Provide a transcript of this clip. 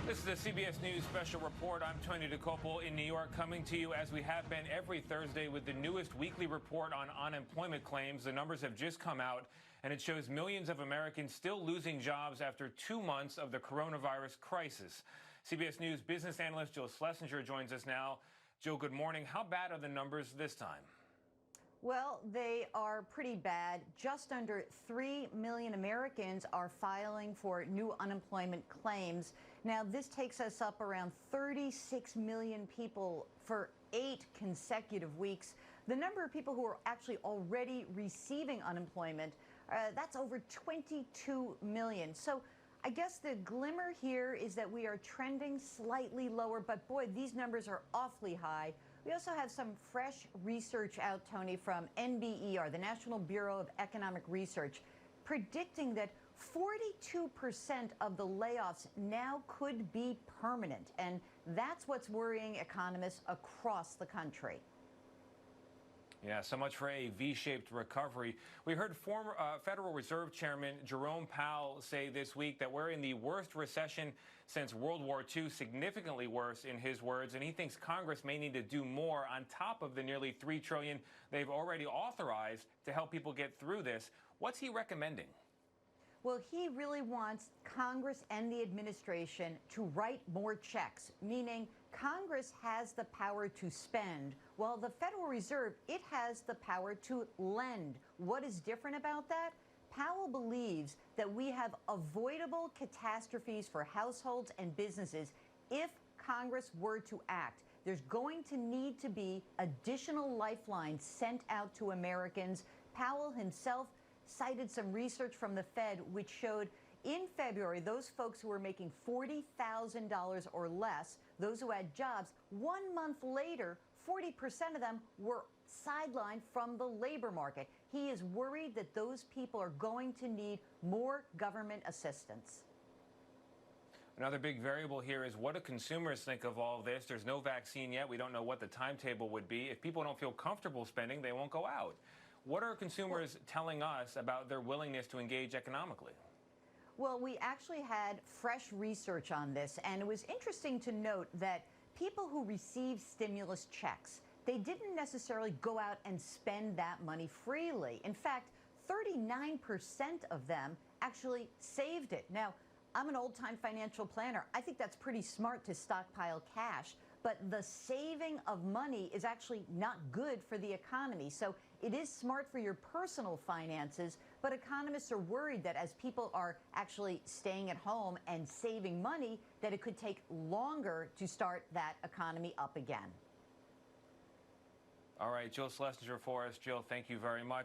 This is a CBS News special report. I'm Tony DeCopel in New York, coming to you as we have been every Thursday with the newest weekly report on unemployment claims. The numbers have just come out, and it shows millions of Americans still losing jobs after 2 months of the coronavirus crisis. CBS News business analyst Jill Schlesinger joins us now. Jill, good morning. How bad are the numbers this time? Well, they are pretty bad. Just under 3 million Americans are filing for new unemployment claims. Now, this takes us up around 36 million people for 8 consecutive weeks. The number of people who are actually already receiving unemployment, that's over 22 million. So I guess the glimmer here is that we are trending slightly lower, but boy, these numbers are awfully high. We also have some fresh research out, Tony, from NBER, the National Bureau of Economic Research, predicting that 42% of the layoffs now could be permanent. And that's what's worrying economists across the country. Yeah, so much for a V-shaped recovery. We heard former Federal Reserve Chairman Jerome Powell say this week that we're in the worst recession since World War II, significantly worse in his words, and he thinks Congress may need to do more on top of the nearly $3 trillion they've already authorized to help people get through this. What's he recommending? Well, he really wants Congress and the administration to write more checks, meaning Congress has the power to spend, while the Federal Reserve, it has the power to lend. What is different about that? Powell believes that we have avoidable catastrophes for households and businesses if Congress were to act. There's going to need to be additional lifelines sent out to Americans. Powell himself cited some research from the Fed which showed in February those folks who were making $40,000 or less, those who had jobs, 1 month later, 40% of them were sidelined from the labor market. He is worried that those people are going to need more government assistance. Another big variable here is what do consumers think of all this? There's no vaccine yet. We don't know what the timetable would be. If people don't feel comfortable spending, they won't go out. What are consumers telling us about their willingness to engage economically? Well, we actually had fresh research on this, and it was interesting to note that people who received stimulus checks, they didn't necessarily go out and spend that money freely. In fact, 39% of them actually saved it. Now, I'm an old-time financial planner. I think that's pretty smart to stockpile cash. But the saving of money is actually not good for the economy. So it is smart for your personal finances, but economists are worried that as people are actually staying at home and saving money, that it could take longer to start that economy up again. All right, Jill Schlesinger for us. Jill, thank you very much.